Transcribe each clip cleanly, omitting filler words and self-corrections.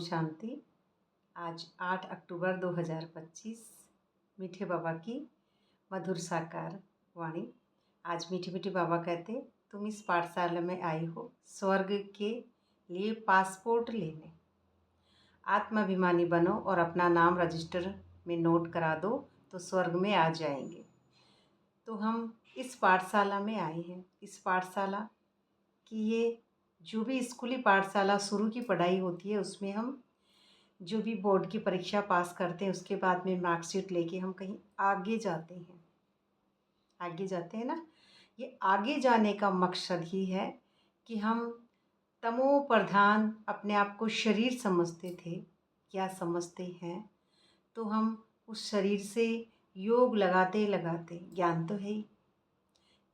शांति। आज 8 अक्टूबर 2025 मीठे बाबा की मधुर साकार वाणी। आज मीठे मीठे बाबा कहते, तुम इस पाठशाला में आई हो स्वर्ग के लिए पासपोर्ट लेने। आत्माभिमानी बनो और अपना नाम रजिस्टर में नोट करा दो तो स्वर्ग में आ जाएंगे। तो हम इस पाठशाला में आए हैं। इस पाठशाला की ये जो भी स्कूली पाठशाला शुरू की पढ़ाई होती है, उसमें हम जो भी बोर्ड की परीक्षा पास करते हैं उसके बाद में मार्कशीट लेके हम कहीं आगे जाते हैं ना। ये आगे जाने का मकसद ही है कि हम तमो प्रधान अपने आप को शरीर समझते थे या समझते हैं, तो हम उस शरीर से योग लगाते लगाते, ज्ञान तो है ही,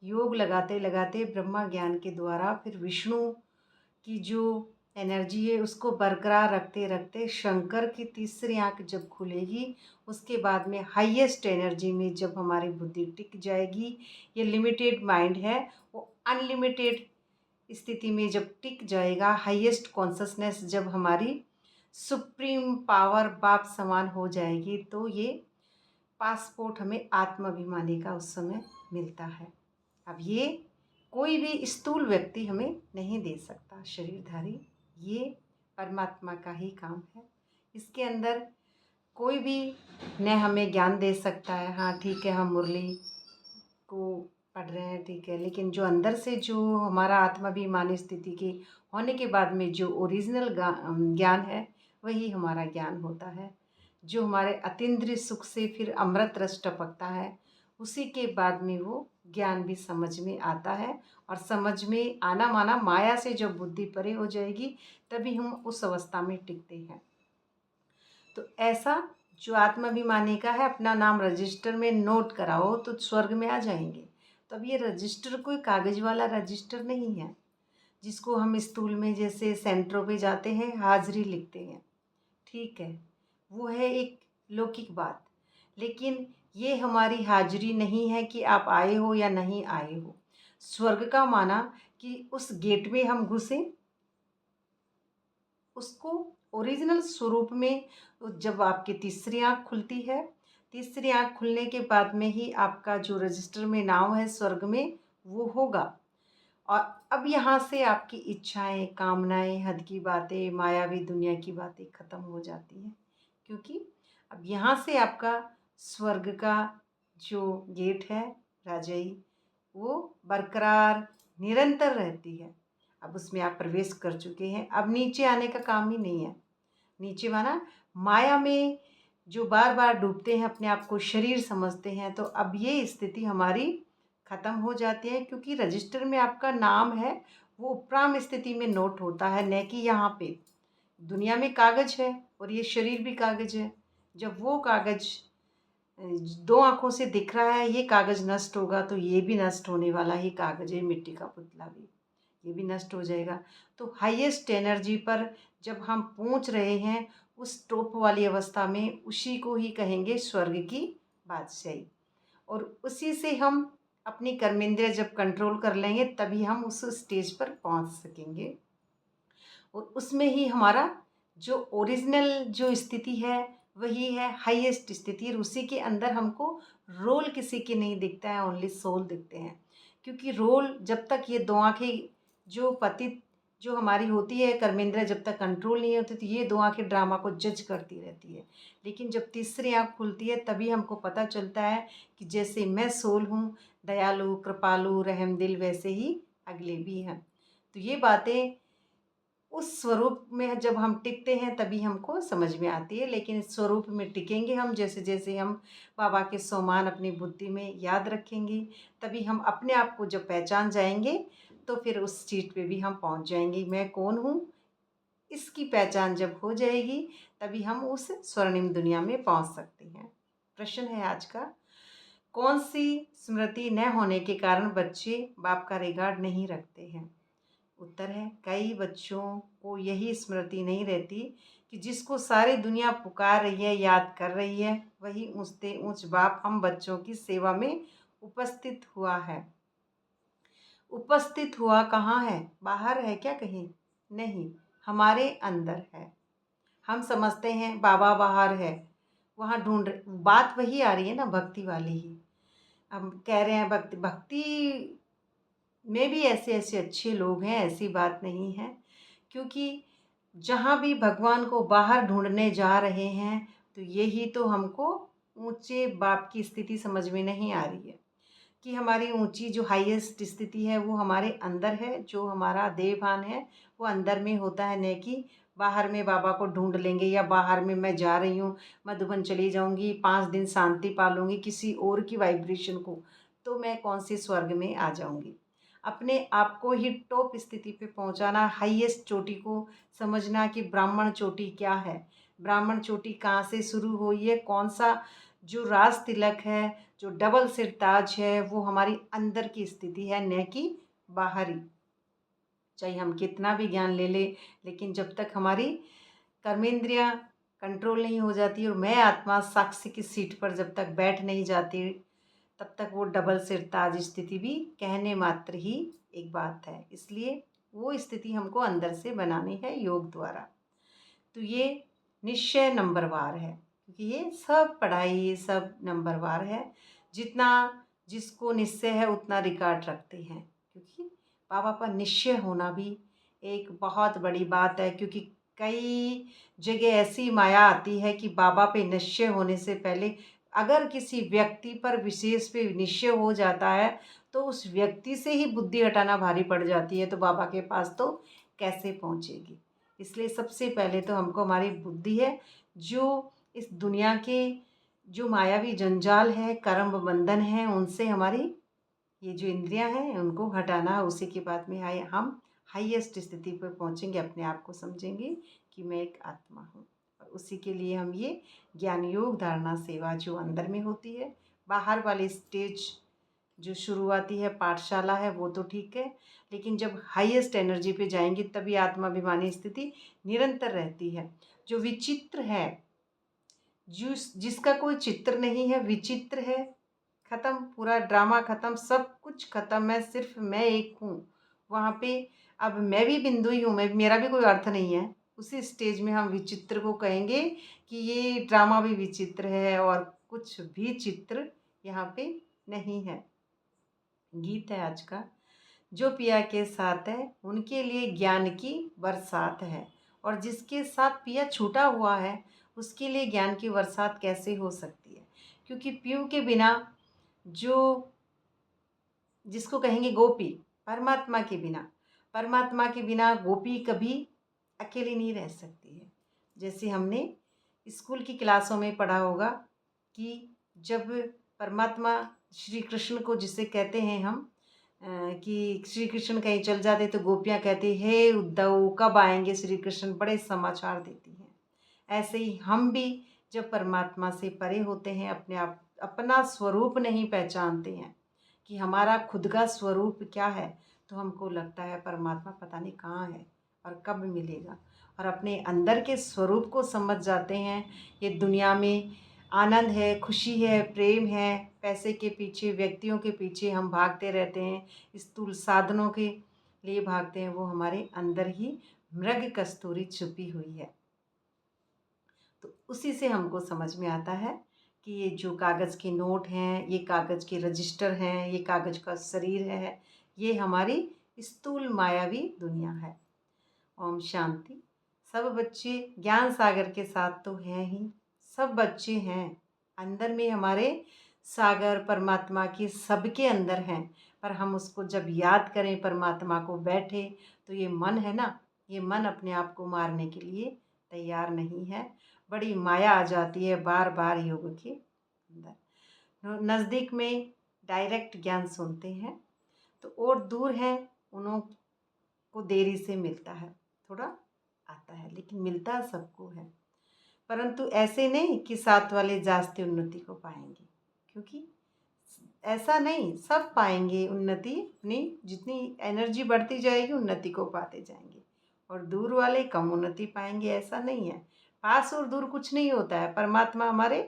योग लगाते लगाते ब्रह्मा ज्ञान के द्वारा फिर विष्णु की जो एनर्जी है उसको बरकरार रखते रखते शंकर की तीसरी आंख जब खुलेगी, उसके बाद में हाईएस्ट एनर्जी में जब हमारी बुद्धि टिक जाएगी, ये लिमिटेड माइंड है वो अनलिमिटेड स्थिति में जब टिक जाएगा, हाईएस्ट कॉन्शसनेस जब हमारी सुप्रीम पावर बाप समान हो जाएगी, तो ये पासपोर्ट हमें आत्माभिमानी का उस समय मिलता है। अब ये कोई भी स्थूल व्यक्ति हमें नहीं दे सकता शरीरधारी, ये परमात्मा का ही काम है। इसके अंदर कोई भी न हमें ज्ञान दे सकता है। हाँ ठीक है, हम मुरली को पढ़ रहे हैं, ठीक है, लेकिन जो अंदर से जो हमारा आत्माभिमानी स्थिति के होने के बाद में जो ओरिजिनल ज्ञान है वही हमारा ज्ञान होता है। जो हमारे अतीन्द्रिय सुख से फिर अमृत रस टपकता है, उसी के बाद में वो ज्ञान भी समझ में आता है। और समझ में आना माना माया से जब बुद्धि परे हो जाएगी तभी हम उस अवस्था में टिकते हैं। तो ऐसा जो आत्माभिमानी का है, अपना नाम रजिस्टर में नोट कराओ तो स्वर्ग में आ जाएंगे। तो अब ये रजिस्टर कोई कागज़ वाला रजिस्टर नहीं है जिसको हम स्कूल में जैसे सेंटरों पे जाते हैं हाजिरी लिखते हैं, ठीक है, वो है एक लौकिक बात। लेकिन ये हमारी हाजिरी नहीं है कि आप आए हो या नहीं आए हो। स्वर्ग का माना कि उस गेट में हम घुसें, उसको ओरिजिनल स्वरूप में जब आपकी तीसरी आँख खुलती है, तीसरी आँख खुलने के बाद में ही आपका जो रजिस्टर में नाम है स्वर्ग में वो होगा। और अब यहाँ से आपकी इच्छाएं, कामनाएं, हद की बातें, मायावी दुनिया की बातें ख़त्म हो जाती हैं, क्योंकि अब यहाँ से आपका स्वर्ग का जो गेट है राजई, वो बरकरार निरंतर रहती है। अब उसमें आप प्रवेश कर चुके हैं, अब नीचे आने का काम ही नहीं है। नीचे माना माया में जो बार बार डूबते हैं, अपने आप को शरीर समझते हैं, तो अब ये स्थिति हमारी ख़त्म हो जाती है, क्योंकि रजिस्टर में आपका नाम है वो उपराम स्थिति में नोट होता है, न कि यहाँ पे। दुनिया में कागज़ है और ये शरीर भी कागज़ है। जब वो कागज़ दो आँखों से दिख रहा है, ये कागज़ नष्ट होगा तो ये भी नष्ट होने वाला ही कागज़ है, मिट्टी का पुतला भी, ये भी नष्ट हो जाएगा। तो हाईएस्ट एनर्जी पर जब हम पहुंच रहे हैं, उस टॉप वाली अवस्था में, उसी को ही कहेंगे स्वर्ग की बादशाही। और उसी से हम अपनी कर्मेंद्रिय जब कंट्रोल कर लेंगे तभी हम उस स्टेज पर पहुंच सकेंगे। और उसमें ही हमारा जो ओरिजिनल जो स्थिति है वही है हाईएस्ट स्थिति, और उसी के अंदर हमको रोल किसी के नहीं दिखता है, ओनली सोल दिखते हैं। क्योंकि रोल जब तक ये दो आँखें जो पतित जो हमारी होती है कर्मेंद्र जब तक कंट्रोल नहीं होती, तो ये दो आँखें ड्रामा को जज करती रहती है। लेकिन जब तीसरी आँख खुलती है तभी हमको पता चलता है कि जैसे मैं सोल हूँ, दयालु, कृपालु, रहमदिल, वैसे ही अगले भी हैं। तो ये बातें उस स्वरूप में जब हम टिकते हैं तभी हमको समझ में आती है। लेकिन इस स्वरूप में टिकेंगे हम जैसे जैसे हम बाबा के सोमान अपनी बुद्धि में याद रखेंगे, तभी हम अपने आप को जब पहचान जाएंगे तो फिर उस सीट पे भी हम पहुंच जाएंगे। मैं कौन हूँ, इसकी पहचान जब हो जाएगी तभी हम उस स्वर्णिम दुनिया में पहुंच सकते हैं। प्रश्न है आज का, कौन सी स्मृति न होने के कारण बच्चे बाप का रिकॉर्ड नहीं रखते हैं? उत्तर है, कई बच्चों को यही स्मृति नहीं रहती कि जिसको सारी दुनिया पुकार रही है, याद कर रही है, वही ऊँचते ऊँच बाप हम बच्चों की सेवा में उपस्थित हुआ है। उपस्थित हुआ कहाँ है? बाहर है क्या कहीं? नहीं, हमारे अंदर है। हम समझते हैं बाबा बाहर है, वहाँ ढूंढ रहे, बात वही आ रही है ना, भक्ति वाली ही। हम कह रहे हैं भक्ति भक्ति में भी ऐसे ऐसे अच्छे लोग हैं, ऐसी बात नहीं है। क्योंकि जहाँ भी भगवान को बाहर ढूंढने जा रहे हैं, तो यही तो हमको ऊंचे बाप की स्थिति समझ में नहीं आ रही है कि हमारी ऊंची जो हाईएस्ट स्थिति है वो हमारे अंदर है। जो हमारा देह भान है वो अंदर में होता है, न कि बाहर में बाबा को ढूंढ लेंगे, या बाहर में मैं जा रही हूँ, मधुबन चली जाऊँगी, 5 दिन शांति पालूंगी किसी और की वाइब्रेशन को, तो मैं कौन से स्वर्ग में आ जाऊँगी। अपने आप को ही टॉप स्थिति पे पहुंचाना, हाईएस्ट चोटी को समझना कि ब्राह्मण चोटी क्या है, ब्राह्मण चोटी कहाँ से शुरू हुई है, कौन सा जो राज तिलक है, जो डबल सिर ताज है, वो हमारी अंदर की स्थिति है, न कि बाहरी। चाहे हम कितना भी ज्ञान ले ले, लेकिन जब तक हमारी कर्मेंद्रियां कंट्रोल नहीं हो जाती और मैं आत्मा साक्षी की सीट पर जब तक बैठ नहीं जाती, तब तक वो डबल सिर ताज स्थिति भी कहने मात्र ही एक बात है। इसलिए वो स्थिति हमको अंदर से बनानी है योग द्वारा। तो ये निश्चय नंबरवार है, क्योंकि ये सब पढ़ाई, ये सब नंबरवार है। जितना जिसको निश्चय है उतना रिकॉर्ड रखते हैं, क्योंकि बाबा पर निश्चय होना भी एक बहुत बड़ी बात है। क्योंकि कई जगह ऐसी माया आती है कि बाबा पे निश्चय होने से पहले अगर किसी व्यक्ति पर विशेष पे निश्चय हो जाता है, तो उस व्यक्ति से ही बुद्धि हटाना भारी पड़ जाती है, तो बाबा के पास तो कैसे पहुँचेगी। इसलिए सबसे पहले तो हमको हमारी बुद्धि है, जो इस दुनिया के जो मायावी जंजाल है, कर्म बंधन है, उनसे हमारी ये जो इंद्रियां हैं उनको हटाना है। उसी के बाद में हम हाईएस्ट स्थिति पर पहुंचेंगे, अपने आप को समझेंगे कि मैं एक आत्मा हूँ। और उसी के लिए हम ये ज्ञान योग धारणा सेवा जो अंदर में होती है, बाहर वाली स्टेज जो शुरुआती है पाठशाला है वो तो ठीक है, लेकिन जब हाईएस्ट एनर्जी पे जाएंगे तभी आत्माभिमानी स्थिति निरंतर रहती है। जो विचित्र है, जिसका कोई चित्र नहीं है, विचित्र है, खत्म, पूरा ड्रामा खत्म, सब कुछ खत्म है, सिर्फ मैं एक हूँ वहाँ पे। अब मैं भी बिंदु ही हूँ, मैं, मेरा भी कोई अर्थ नहीं है। उसी स्टेज में हम विचित्र को कहेंगे कि ये ड्रामा भी विचित्र है और कुछ भी चित्र यहाँ पे नहीं है। गीत है आज का, जो पिया के साथ है उनके लिए ज्ञान की बरसात है, और जिसके साथ पिया छूटा हुआ है उसके लिए ज्ञान की बरसात कैसे हो सकती है। क्योंकि पीयू के बिना, जो जिसको कहेंगे गोपी, परमात्मा के बिना गोपी कभी अकेली नहीं रह सकती है। जैसे हमने स्कूल की क्लासों में पढ़ा होगा कि जब परमात्मा श्री कृष्ण को, जिसे कहते हैं हम कि श्री कृष्ण कहीं चल जाते तो गोपियाँ कहती, हे उद्धव कब आएंगे श्री कृष्ण, बड़े समाचार देती हैं। ऐसे ही हम भी जब परमात्मा से परे होते हैं, अपने आप अपना स्वरूप नहीं पहचानते हैं कि हमारा खुद का स्वरूप क्या है, तो हमको लगता है परमात्मा पता नहीं कहाँ है और कब मिलेगा। और अपने अंदर के स्वरूप को समझ जाते हैं। ये दुनिया में आनंद है, खुशी है, प्रेम है, पैसे के पीछे, व्यक्तियों के पीछे हम भागते रहते हैं, स्थूल साधनों के लिए भागते हैं, वो हमारे अंदर ही मृग कस्तूरी छुपी हुई है। तो उसी से हमको समझ में आता है कि ये जो कागज़ के नोट हैं, ये कागज़ के रजिस्टर हैं, ये कागज़ का शरीर है, ये हमारी स्थूल मायावी दुनिया है। ओम शांति। सब बच्चे ज्ञान सागर के साथ तो हैं ही, सब बच्चे हैं अंदर में, हमारे सागर परमात्मा की सबके अंदर हैं। पर हम उसको जब याद करें, परमात्मा को बैठे, तो ये मन है ना, ये मन अपने आप को मारने के लिए तैयार नहीं है। बड़ी माया आ जाती है बार बार योग के अंदर। नज़दीक में डायरेक्ट ज्ञान सुनते हैं, तो और दूर है उन्हों को देरी से मिलता है, थोड़ा आता है, लेकिन मिलता सबको है। परंतु ऐसे नहीं कि साथ वाले जास्ती उन्नति को पाएंगे, क्योंकि ऐसा नहीं, सब पाएंगे उन्नति। अपनी जितनी एनर्जी बढ़ती जाएगी उन्नति को पाते जाएंगे, और दूर वाले कम उन्नति पाएंगे, ऐसा नहीं है। पास और दूर कुछ नहीं होता है। परमात्मा हमारे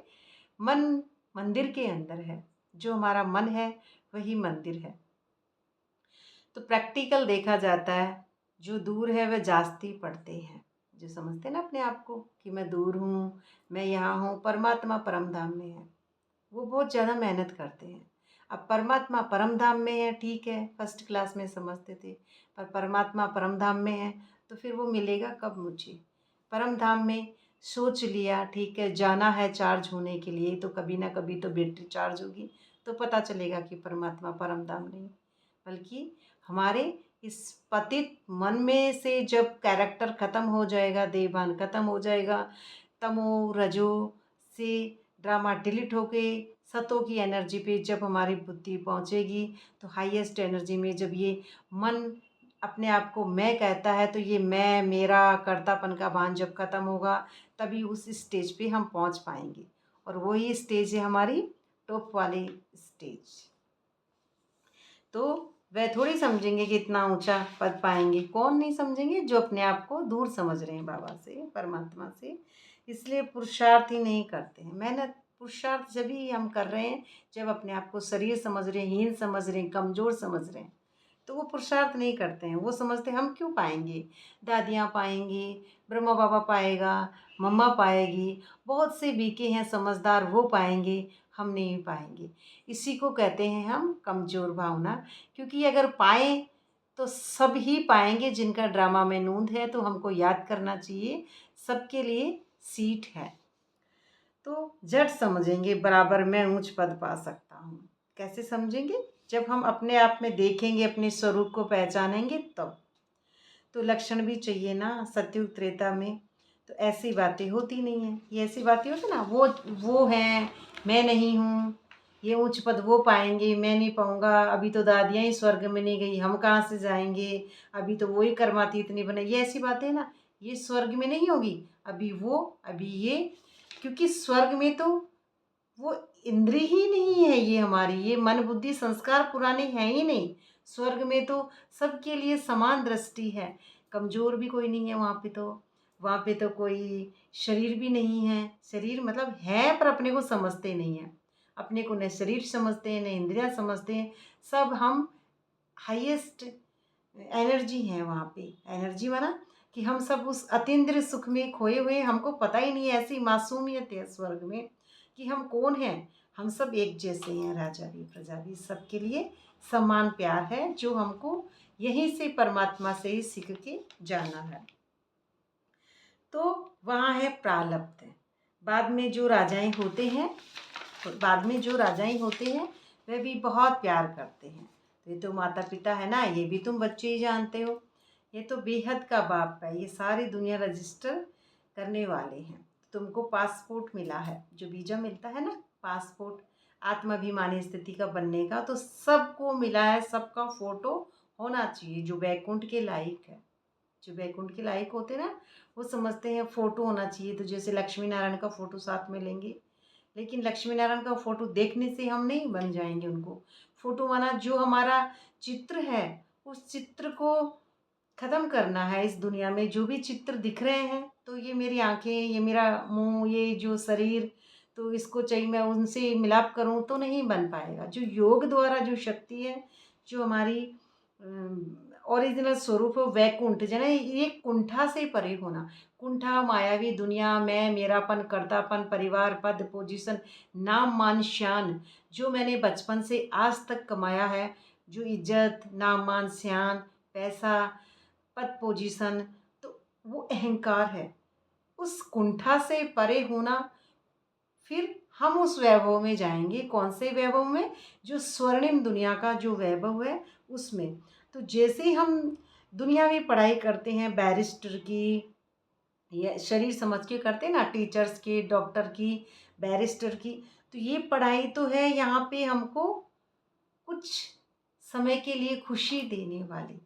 मन मंदिर के अंदर है, जो हमारा मन है वही मंदिर है। तो प्रैक्टिकल देखा जाता है, जो दूर है वह जास्ती पढ़ते हैं, जो समझते हैं ना अपने आप को कि मैं दूर हूँ, मैं यहाँ हूँ, परमात्मा परम धाम में है, वो बहुत ज़्यादा मेहनत करते हैं। अब परमात्मा परम धाम में है, ठीक है, फर्स्ट क्लास में समझते थे, पर परमात्मा परम धाम में है तो फिर वो मिलेगा कब मुझे? परम धाम में सोच लिया, ठीक है, जाना है चार्ज होने के लिए, तो कभी ना कभी तो बैटरी चार्ज होगी, तो पता चलेगा कि परमात्मा परम धाम नहीं, बल्कि हमारे इस पतित मन में से जब कैरेक्टर ख़त्म हो जाएगा, देहभान ख़त्म हो जाएगा, तमो रजो से ड्रामा डिलीट होके सतों की एनर्जी पे जब हमारी बुद्धि पहुंचेगी, तो हाईएस्ट एनर्जी में जब ये मन अपने आप को मैं कहता है, तो ये मैं मेरा कर्तापन का भान जब ख़त्म होगा, तभी उस स्टेज पे हम पहुंच पाएंगे। और वही स्टेज है हमारी टॉप वाली स्टेज। तो वह थोड़ी समझेंगे कि इतना ऊंचा पद पाएंगे, कौन नहीं समझेंगे? जो अपने आप को दूर समझ रहे हैं बाबा से, परमात्मा से। इसलिए पुरुषार्थ ही नहीं करते हैं, मेहनत पुरुषार्थ जब ही हम कर रहे हैं जब अपने आप को शरीर समझ रहे हैं, हीन समझ रहे हैं, कमज़ोर समझ रहे हैं, तो वो पुरुषार्थ नहीं करते हैं। वो समझते हैं हम क्यों पाएंगे, दादियाँ पाएंगी, ब्रह्मा बाबा पाएगा, मम्मा पाएगी, बहुत से बीके हैं समझदार, वो पाएंगे, हम नहीं पाएंगे। इसी को कहते हैं हम कमज़ोर भावना। क्योंकि अगर पाएँ तो सब ही पाएंगे जिनका ड्रामा में नूंद है, तो हमको याद करना चाहिए सबके लिए सीट है। तो झट समझेंगे बराबर मैं ऊंच पद पा सकता हूँ। कैसे समझेंगे? जब हम अपने आप में देखेंगे, अपने स्वरूप को पहचानेंगे तब। तो लक्षण भी चाहिए ना सतयुग त्रेता में। तो ऐसी बातें होती नहीं हैं। ये ऐसी बातें होती ना, वो हैं, मैं नहीं हूँ, ये उच्च पद वो पाएंगे, मैं नहीं पाऊँगा, अभी तो दादियाँ ही स्वर्ग में नहीं गई, हम कहाँ से जाएंगे, अभी तो वही कर्मातीत नहीं बने। ये ऐसी बातें ना, ये स्वर्ग में नहीं होगी, अभी वो, अभी ये। क्योंकि स्वर्ग में तो वो इंद्रिय ही नहीं है, ये हमारी ये मन बुद्धि संस्कार पुराने हैं ही नहीं। स्वर्ग में तो सबके लिए समान दृष्टि है, कमज़ोर भी कोई नहीं है वहाँ पे। तो वहाँ पे तो कोई शरीर भी नहीं है, शरीर मतलब है पर अपने को समझते नहीं हैं, अपने को न शरीर समझते हैं न इंद्रियां समझते हैं। सब हम हाईएस्ट एनर्जी हैं वहाँ पे। एनर्जी माना कि हम सब उस अतीन्द्रिय सुख में खोए हुए हैं, हमको पता ही नहीं है, ऐसी मासूमियत है स्वर्ग में कि हम कौन हैं। हम सब एक जैसे हैं, राजा भी प्रजा भी, सबके लिए समान प्यार है, जो हमको यहीं से परमात्मा से ही सीख के जाना है। तो वहाँ है प्रारब्ध। बाद में जो राजाएं होते हैं, बाद में जो राजाएं होते हैं वह भी बहुत प्यार करते हैं। तो ये तो माता पिता है ना, ये भी तुम बच्चे ही जानते हो, ये तो बेहद का बाप है, ये सारी दुनिया रजिस्टर करने वाले हैं। तुमको पासपोर्ट मिला है, जो वीज़ा मिलता है ना, पासपोर्ट आत्माभिमानी स्थिति का बनने का, तो सबको मिला है, सबका फोटो होना चाहिए जो बैकुंठ के लायक है। जो बैकुंठ के लायक होते हैं ना, वो समझते हैं फ़ोटो होना चाहिए। तो जैसे लक्ष्मी नारायण का फ़ोटो साथ में लेंगे, लेकिन लक्ष्मी नारायण का फ़ोटो देखने से हम नहीं बन जाएंगे उनको। फ़ोटो माना जो हमारा चित्र है, उस चित्र को ख़त्म करना है इस दुनिया में। जो भी चित्र दिख रहे हैं, तो ये मेरी आँखें, ये मेरा मुँह, ये जो शरीर, तो इसको चाहिए मैं उनसे मिलाप करूँ तो नहीं बन पाएगा। जो योग द्वारा जो शक्ति है, जो हमारी ओरिजिनल स्वरूप है, वैकुंठ जना ये कुंठा से परे होना। कुंठा मायावी दुनिया, मैं मेरापन, कर्तापन, परिवार, पद, पोजीशन, नाम मान शान, जो मैंने बचपन से आज तक कमाया है, जो इज्जत, नाम मान शान, पैसा, पद, पोजीशन, तो वो अहंकार है। उस कुंठा से परे होना, फिर हम उस वैभव में जाएंगे। कौन से वैभव में? जो स्वर्णिम दुनिया का जो वैभव है उसमें। तो जैसे ही हम दुनिया में पढ़ाई करते हैं, बैरिस्टर की, ये शरीर समझ के करते हैं ना, टीचर्स की, डॉक्टर की, बैरिस्टर की, तो ये पढ़ाई तो है यहाँ पे हमको कुछ समय के लिए खुशी देने वाली।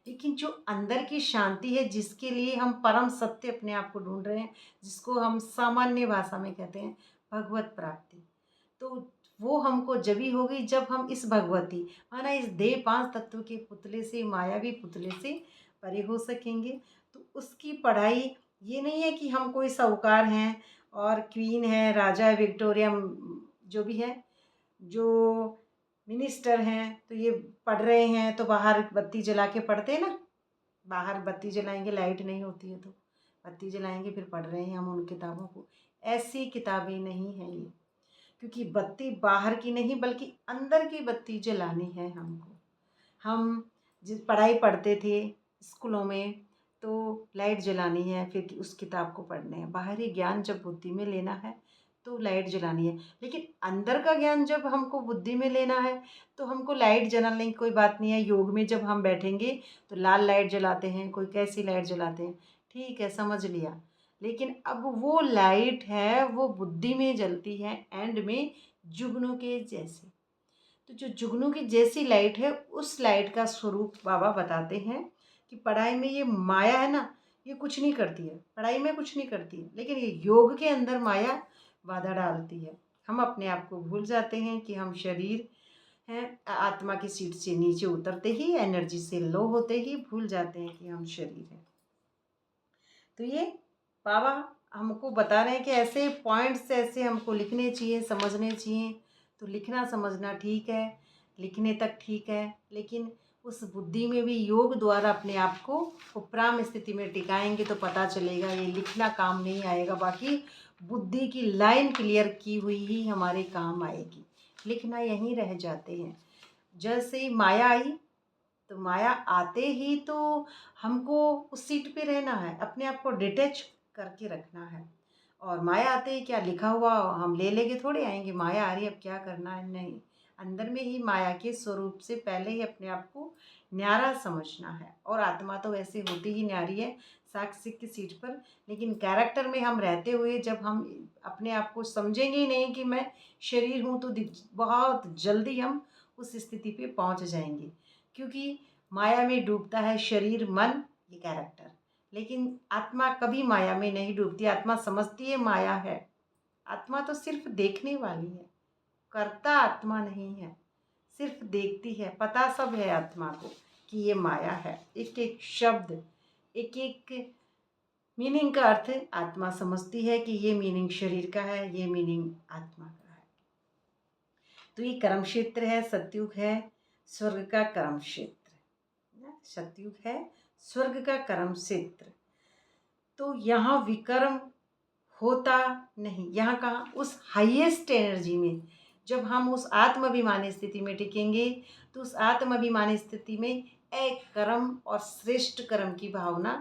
लेकिन जो अंदर की शांति है, जिसके लिए हम परम सत्य अपने आप को ढूंढ रहे हैं, जिसको हम सामान्य भाषा में कहते हैं भगवत प्राप्ति, तो वो हमको जभी होगी जब हम इस भगवती माना इस देह पांच तत्व के पुतले से, मायावी पुतले से परे हो सकेंगे। तो उसकी पढ़ाई ये नहीं है कि हम कोई साहूकार हैं और क्वीन है, राजा है, विक्टोरिया जो भी है, जो मिनिस्टर हैं, तो ये पढ़ रहे हैं तो बाहर बत्ती जला के पढ़ते हैं ना, बाहर बत्ती जलाएंगे, लाइट नहीं होती है तो बत्ती जलाएंगे फिर पढ़ रहे हैं हम उन किताबों को। ऐसी किताबें नहीं हैं ये, क्योंकि बत्ती बाहर की नहीं बल्कि अंदर की बत्ती जलानी है हमको। हम जिस पढ़ाई पढ़ते थे स्कूलों में तो लाइट जलानी है, फिर उस किताब को पढ़ने हैं। बाहरी ज्ञान जब बुद्धि में लेना है तो लाइट जलानी है, लेकिन अंदर का ज्ञान जब हमको बुद्धि में लेना है तो हमको लाइट जलाने की कोई बात नहीं है। योग में जब हम बैठेंगे तो लाल लाइट जलाते हैं, कोई कैसी लाइट जलाते हैं, ठीक है समझ लिया। लेकिन अब वो लाइट है वो बुद्धि में जलती है एंड में जुगनू के जैसे। तो जो जुगनू की जैसी लाइट है उस लाइट का स्वरूप बाबा बताते हैं कि पढ़ाई में ये माया है ना, ये कुछ नहीं करती है, पढ़ाई में कुछ नहीं करती है, लेकिन ये योग के अंदर माया बाधा डालती है। हम अपने आप को भूल जाते हैं कि हम शरीर हैं। आत्मा की सीट से नीचे उतरते ही, एनर्जी से लो होते ही भूल जाते हैं कि हम शरीर हैं। तो ये बाबा हमको बता रहे हैं कि ऐसे पॉइंट्स ऐसे हमको लिखने चाहिए, समझने चाहिए। तो लिखना समझना ठीक है, लिखने तक ठीक है, लेकिन उस बुद्धि में भी योग द्वारा अपने आप को उपराम स्थिति में टिकाएंगे तो पता चलेगा। ये लिखना काम नहीं आएगा, बाकी बुद्धि की लाइन क्लियर की हुई ही हमारे काम आएगी। लिखना यहीं रह जाते हैं। जैसे ही माया आई तो माया आते ही तो हमको उस सीट पे रहना है, अपने आप को डिटैच करके रखना है। और माया आते ही क्या लिखा हुआ हम ले लेके थोड़े आएंगे, माया आ रही है अब क्या करना है, नहीं। अंदर में ही माया के स्वरूप से पहले ही अपने आप को न्यारा समझना है। और आत्मा तो वैसे होती ही न्यारी है साक्षी की सीट पर, लेकिन कैरेक्टर में हम रहते हुए जब हम अपने आप को समझेंगे ही नहीं कि मैं शरीर हूँ तो बहुत जल्दी हम उस स्थिति पे पहुँच जाएंगे। क्योंकि माया में डूबता है शरीर, मन, ये कैरेक्टर, लेकिन आत्मा कभी माया में नहीं डूबती। आत्मा समझती है माया है, आत्मा तो सिर्फ देखने वाली है, करता आत्मा नहीं है, सिर्फ देखती है। पता सब है आत्मा को कि ये माया है। एक एक शब्द, एक एक मीनिंग का अर्थ आत्मा समझती है कि ये मीनिंग शरीर का है, ये मीनिंग आत्मा का है। तो ये कर्म क्षेत्र है, सतयुग है, स्वर्ग का कर्म क्षेत्र। सतयुग है, स्वर्ग का कर्म क्षेत्र। तो यहाँ विकर्म होता नहीं, यहाँ कहाँ, उस हाईएस्ट एनर्जी में जब हम उस आत्माभिमानी स्थिति में टिकेंगे तो उस आत्माभिमानी स्थिति में एक कर्म और श्रेष्ठ कर्म की भावना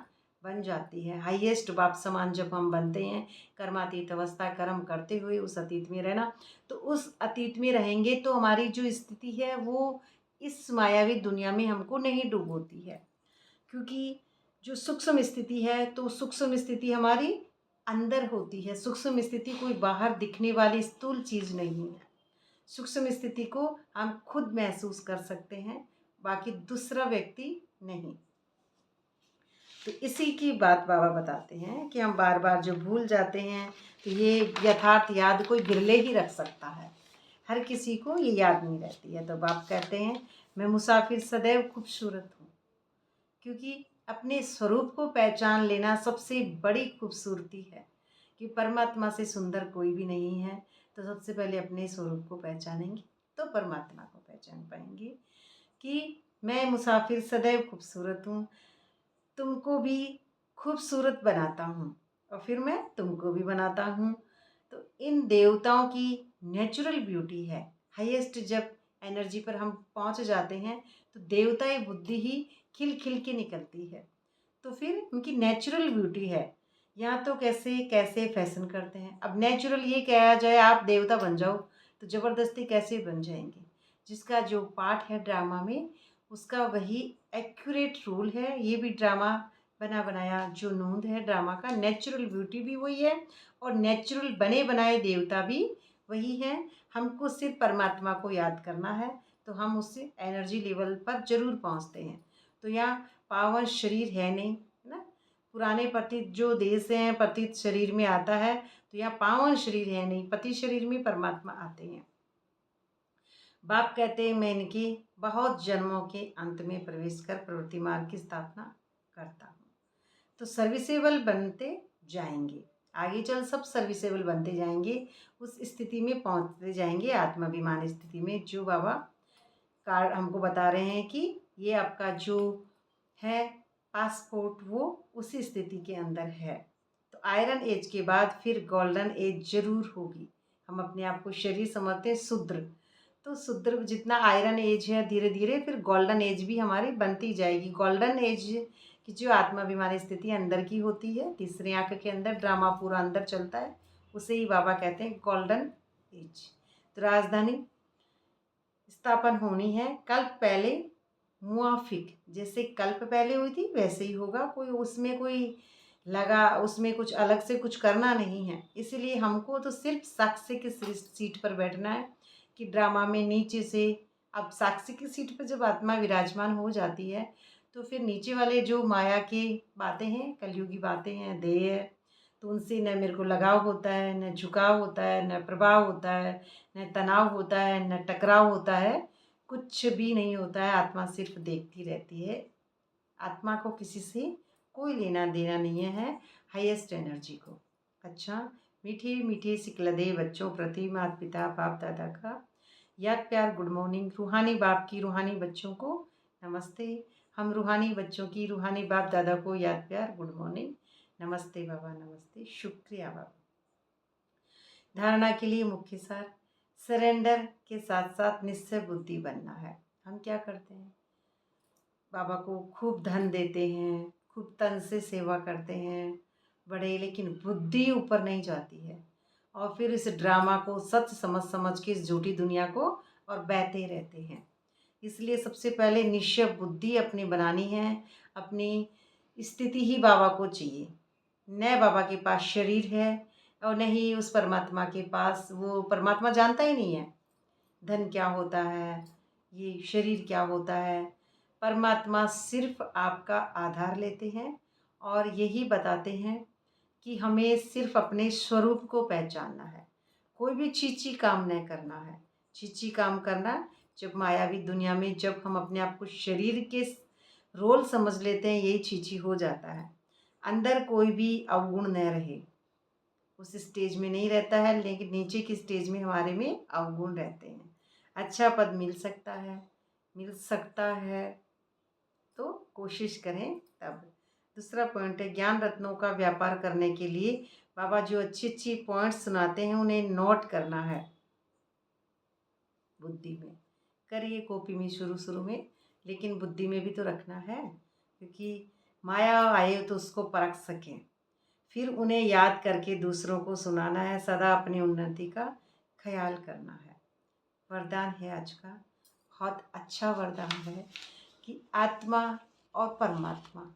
बन जाती है। हाईएस्ट बाप समान जब हम बनते हैं, कर्मातीत अवस्था, कर्म करते हुए उस अतीत में रहना, तो उस अतीत में रहेंगे तो हमारी जो स्थिति है वो इस मायावी दुनिया में हमको नहीं डुबोती है। क्योंकि जो सूक्ष्म स्थिति है तो सूक्ष्म स्थिति हमारी अंदर होती है। सूक्ष्म स्थिति कोई बाहर दिखने वाली स्थूल चीज़ नहीं है। सूक्ष्म स्थिति को हम खुद महसूस कर सकते हैं, बाकी दूसरा व्यक्ति नहीं। तो इसी की बात बाबा बताते हैं कि हम बार बार जो भूल जाते हैं तो ये यथार्थ याद कोई बिरले ही रख सकता है, हर किसी को ये याद नहीं रहती है। तो बाप कहते हैं मैं मुसाफिर सदैव खूबसूरत हूँ, क्योंकि अपने स्वरूप को पहचान लेना सबसे बड़ी खूबसूरती है। कि परमात्मा से सुंदर कोई भी नहीं है, तो सबसे पहले अपने स्वरूप को पहचानेंगे तो परमात्मा को पहचान पाएंगे। कि मैं मुसाफिर सदैव खूबसूरत हूँ, तुमको भी खूबसूरत बनाता हूँ और फिर मैं तुमको भी बनाता हूँ। तो इन देवताओं की नेचुरल ब्यूटी है। हाईएस्ट जब एनर्जी पर हम पहुँच जाते हैं तो देवताई बुद्धि ही खिल खिल के निकलती है। तो फिर उनकी नेचुरल ब्यूटी है। यहाँ तो कैसे कैसे फैशन करते हैं। अब नेचुरल ये कहा जाए आप देवता बन जाओ तो ज़बरदस्ती कैसे बन जाएंगे। जिसका जो पार्ट है ड्रामा में उसका वही एक्यूरेट रोल है। ये भी ड्रामा बना बनाया जो नोंद है ड्रामा का, नेचुरल ब्यूटी भी वही है और नेचुरल बने बनाए देवता भी वही हैं। हमको सिर्फ परमात्मा को याद करना है तो हम उससे एनर्जी लेवल पर ज़रूर पहुँचते हैं। तो यहाँ पावन शरीर है नहीं, है ना। पुराने पतित जो देश हैं पतित शरीर में आता है, तो यहाँ पावन शरीर है नहीं, पति शरीर में परमात्मा आते हैं। बाप कहते हैं मैं इनके बहुत जन्मों के अंत में प्रवेश कर प्रवृत्ति मार्ग की स्थापना करता हूँ। तो सर्विसेबल बनते जाएंगे, आगे चल सब सर्विसेबल बनते जाएंगे, उस स्थिति में पहुँचते जाएंगे आत्माभिमान स्थिति में। जो बाबा कार्ड हमको बता रहे हैं कि ये आपका जो है पासपोर्ट वो उसी स्थिति के अंदर है। तो आयरन एज के बाद फिर गोल्डन एज जरूर होगी। हम अपने आप को शरीर समझते हैं शूद्र, तो शूद्र जितना आयरन एज है धीरे धीरे फिर गोल्डन एज भी हमारी बनती जाएगी। गोल्डन एज की जो आत्माभिमानी स्थिति अंदर की होती है, तीसरी आंख के अंदर ड्रामा पूरा अंदर चलता है, उसे ही बाबा कहते हैं गोल्डन एज। तो राजधानी स्थापन होनी है कल्प पहले मुआफिक, जैसे कल्प पहले हुई थी वैसे ही होगा, कोई लगा उसमें कुछ अलग से कुछ करना नहीं है। इसीलिए हमको तो सिर्फ साक्षी की सीट पर बैठना है कि ड्रामा में नीचे से, अब साक्षी की सीट पर जब आत्मा विराजमान हो जाती है तो फिर नीचे वाले जो माया की बातें हैं, कलयुगी बातें हैं, देह है, तो उनसे न मेरे को लगाव होता है, न झुकाव होता है, न प्रभाव होता है, न तनाव होता है, न टकराव होता है, कुछ भी नहीं होता है। आत्मा सिर्फ देखती रहती है। आत्मा को किसी से कोई लेना देना नहीं है हाईएस्ट एनर्जी को। अच्छा, मीठे मीठे सिकलदे बच्चों प्रति माता पिता बाप दादा का याद प्यार गुड मॉर्निंग। रूहानी बाप की रूहानी बच्चों को नमस्ते। हम रूहानी बच्चों की रूहानी बाप दादा को याद प्यार गुड मॉर्निंग। नमस्ते बाबा, नमस्ते, शुक्रिया बाबा। धारणा के लिए मुख्य सार, सरेंडर के साथ साथ निश्चय बुद्धि बनना है। हम क्या करते हैं, बाबा को खूब धन देते हैं, खूब तन से सेवा करते हैं बड़े, लेकिन बुद्धि ऊपर नहीं जाती है और फिर इस ड्रामा को सच समझ समझ के इस झूठी दुनिया को और बहते रहते हैं। इसलिए सबसे पहले निश्चय बुद्धि अपनी बनानी है। अपनी स्थिति ही बाबा को चाहिए, न बाबा के पास शरीर है और न ही उस परमात्मा के पास, वो परमात्मा जानता ही नहीं है धन क्या होता है, ये शरीर क्या होता है। परमात्मा सिर्फ आपका आधार लेते हैं और यही बताते हैं कि हमें सिर्फ अपने स्वरूप को पहचानना है, कोई भी चीची काम नहीं करना है। चीची काम करना जब मायावी दुनिया में जब हम अपने आप को शरीर के रोल समझ लेते हैं, यही चीची हो जाता है। अंदर कोई भी अवगुण न रहे, उस स्टेज में नहीं रहता है, लेकिन नीचे की स्टेज में हमारे में अवगुण रहते हैं। अच्छा पद मिल सकता है, मिल सकता है तो कोशिश करें तब। दूसरा पॉइंट है, ज्ञान रत्नों का व्यापार करने के लिए बाबा जो अच्छी अच्छी पॉइंट्स सुनाते हैं उन्हें नोट करना है, बुद्धि में करिए, कॉपी में शुरू शुरू में, लेकिन बुद्धि में भी तो रखना है, क्योंकि माया आए तो उसको परख सकें, फिर उन्हें याद करके दूसरों को सुनाना है। सदा अपनी उन्नति का ख्याल करना है। वरदान है आज का, बहुत अच्छा वरदान है कि आत्मा और परमात्मा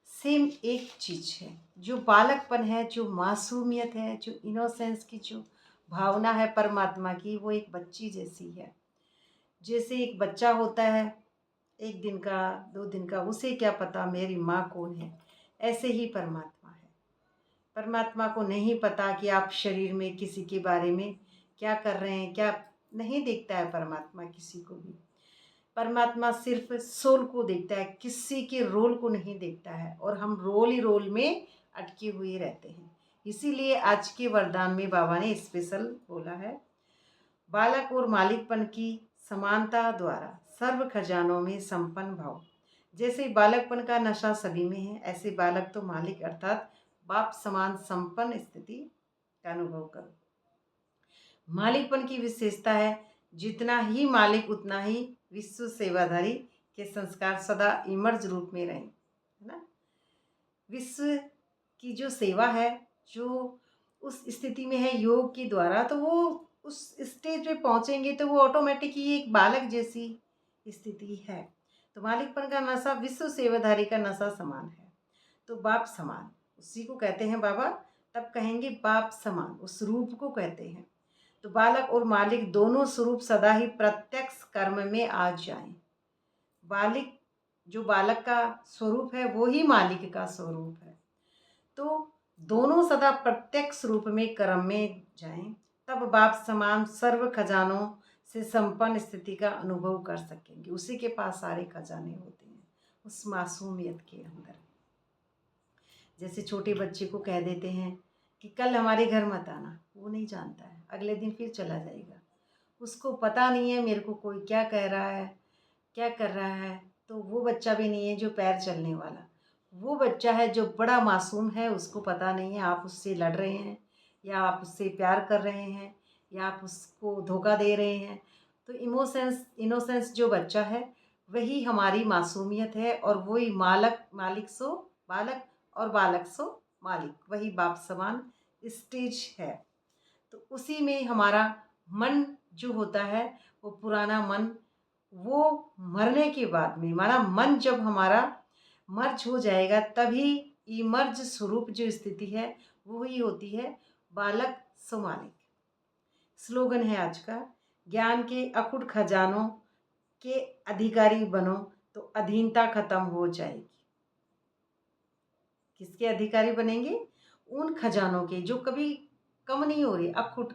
सेम एक चीज़ है। जो बालकपन है, जो मासूमियत है, जो इनोसेंस की जो भावना है परमात्मा की, वो एक बच्ची जैसी है। जैसे एक बच्चा होता है 1 दिन का 2 दिन का, उसे क्या पता मेरी माँ कौन है, ऐसे ही परमात्मा है। परमात्मा को नहीं पता कि आप शरीर में किसी के बारे में क्या कर रहे हैं, क्या नहीं देखता है परमात्मा किसी को भी। परमात्मा सिर्फ सोल को देखता है, किसी के रोल को नहीं देखता है, और हम रोल ही रोल में अटके हुए रहते हैं। इसीलिए आज के वरदान में बाबा ने स्पेशल बोला है, बालक और मालिकपन की समानता द्वारा सर्व खजानों में संपन्न भाव। जैसे बालकपन का नशा सभी में है, ऐसे बालक तो मालिक अर्थात बाप समान संपन्न स्थिति का अनुभव करो। मालिकपन की विशेषता है, जितना ही मालिक उतना ही विश्व सेवाधारी के संस्कार सदा इमर्ज रूप में रहें, है ना। विश्व की जो सेवा है, जो उस स्थिति में है योग के द्वारा, तो वो उस स्टेज पे पहुंचेंगे तो वो ऑटोमेटिक ही एक बालक जैसी स्थिति है। तो मालिकपन का नशा विश्व सेवाधारी का नशा समान है, तो बाप समान उसी को कहते हैं बाबा। तब कहेंगे बाप समान, उस रूप को कहते हैं। तो बालक और मालिक दोनों स्वरूप सदा ही प्रत्यक्ष कर्म में आ जाएं। बालिक जो बालक का स्वरूप है वो ही मालिक का स्वरूप है, तो दोनों सदा प्रत्यक्ष रूप में कर्म में जाएं, तब बाप समान सर्व खजानों से संपन्न स्थिति का अनुभव कर सकेंगे। उसी के पास सारे खजाने होते हैं, उस मासूमियत के अंदर। जैसे छोटे बच्चे को कह देते हैं कि कल हमारे घर मत आना, वो नहीं जानता है, अगले दिन फिर चला जाएगा। उसको पता नहीं है मेरे को कोई क्या कह रहा है, क्या कर रहा है। तो वो बच्चा भी नहीं है जो पैर चलने वाला, वो बच्चा है जो बड़ा मासूम है, उसको पता नहीं है आप उससे लड़ रहे हैं या आप उससे प्यार कर रहे हैं या आप उसको धोखा दे रहे हैं। तो इनोसेंस जो बच्चा है वही हमारी मासूमियत है, और वही मालिक सो बालक और बालक सो मालिक, वही बाप समान स्टेज है। तो उसी में हमारा मन जो होता है, वो पुराना मन, वो मरने के बाद में, हमारा मन जब हमारा मर्ज हो जाएगा तभी इमर्ज स्वरूप जो स्थिति है वो ही होती है बालक सो मालिक। स्लोगन है आज का, ज्ञान के अकुट खजानों के अधिकारी बनो तो अधीनता खत्म हो जाएगी। किसके अधिकारी बनेंगे? उन खजानों के जो कभी कम नहीं हो रही, अखुट,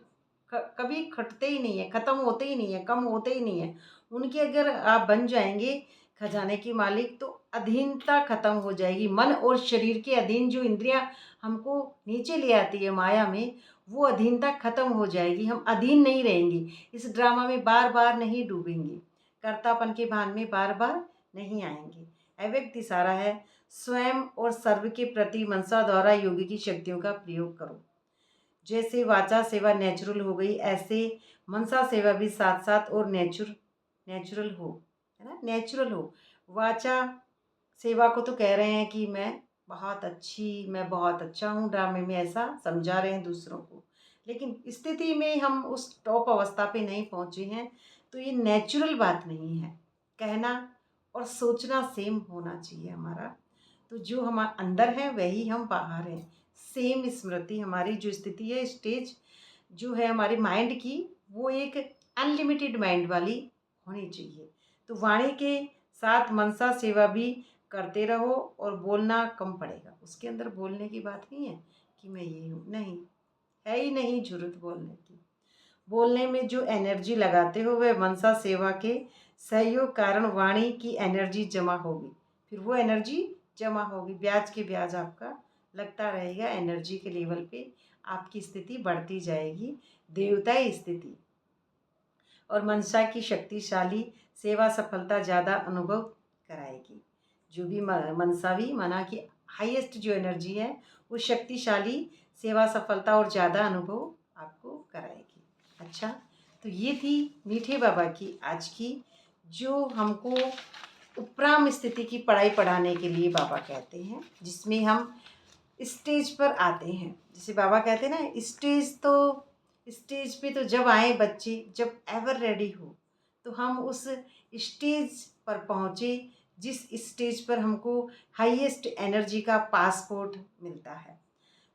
कभी खटते ही नहीं है, ख़त्म होते ही नहीं है, कम होते ही नहीं है। उनके अगर आप बन जाएंगे खजाने की मालिक तो अधीनता खत्म हो जाएगी। मन और शरीर के अधीन जो इंद्रियां हमको नीचे ले आती है माया में, वो अधीनता खत्म हो जाएगी। हम अधीन नहीं रहेंगे, इस ड्रामा में बार बार नहीं डूबेंगे, कर्तापन के भान में बार बार नहीं आएंगे। अव्यक्त इशारा है, स्वयं और सर्व के प्रति मनसा द्वारा योगी की शक्तियों का प्रयोग करो। जैसे वाचा सेवा नेचुरल हो गई, ऐसे मनसा सेवा भी साथ साथ और नेचुरल हो, है ना, नेचुरल हो। वाचा सेवा को तो कह रहे हैं कि मैं बहुत अच्छा हूँ, ड्रामे में ऐसा समझा रहे हैं दूसरों को, लेकिन स्थिति में हम उस टॉप अवस्था पे नहीं पहुँचे हैं, तो ये नेचुरल बात नहीं है। कहना और सोचना सेम होना चाहिए हमारा। तो जो हमारे अंदर है वही हम बाहर हैं, सेम स्मृति हमारी जो स्थिति है, स्टेज जो है हमारे माइंड की, वो एक अनलिमिटेड माइंड वाली होनी चाहिए। तो वाणी के साथ मनसा सेवा भी करते रहो और बोलना कम पड़ेगा। उसके अंदर बोलने की बात नहीं है कि मैं ये हूँ, नहीं है ही नहीं जरूरत बोलने की। बोलने में जो एनर्जी लगाते हो वह मनसा सेवा के सहयोग कारण वाणी की एनर्जी जमा होगी, फिर वो एनर्जी जमा होगी, ब्याज के ब्याज आपका लगता रहेगा, एनर्जी के लेवल पे आपकी स्थिति बढ़ती जाएगी, देवताई स्थिति। और मनसा की शक्तिशाली सेवा सफलता ज़्यादा अनुभव कराएगी। जो भी मनसा भी मना की हाईएस्ट जो एनर्जी है वो शक्तिशाली सेवा सफलता और ज़्यादा अनुभव आपको कराएगी। अच्छा, तो ये थी मीठे बाबा की आज की, जो हमको उपराम स्थिति की पढ़ाई पढ़ाने के लिए बाबा कहते हैं, जिसमें हम स्टेज पर आते हैं। जैसे बाबा कहते हैं ना, स्टेज पे तो जब आए बच्चे, जब एवर रेडी हो, तो हम उस स्टेज पर पहुँचे जिस स्टेज पर हमको हाईएस्ट एनर्जी का पासपोर्ट मिलता है।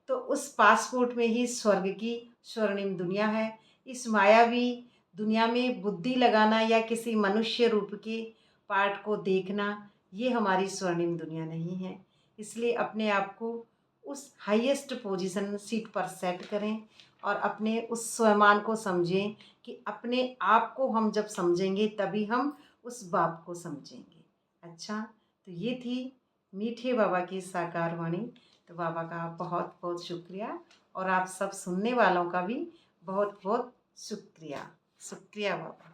तो उस पासपोर्ट में ही स्वर्ग की स्वर्णिम दुनिया है। इस मायावी दुनिया में बुद्धि लगाना या किसी मनुष्य रूप के पार्ट को देखना, ये हमारी स्वर्णिम दुनिया नहीं है। इसलिए अपने आप को उस हाईएस्ट पोजीशन सीट पर सेट करें और अपने उस स्वयं को समझें कि अपने आप को हम जब समझेंगे तभी हम उस बाप को समझेंगे। अच्छा, तो ये थी मीठे बाबा की साकार वाणी। तो बाबा का बहुत बहुत शुक्रिया, और आप सब सुनने वालों का भी बहुत बहुत शुक्रिया। शुक्रिया बाबा।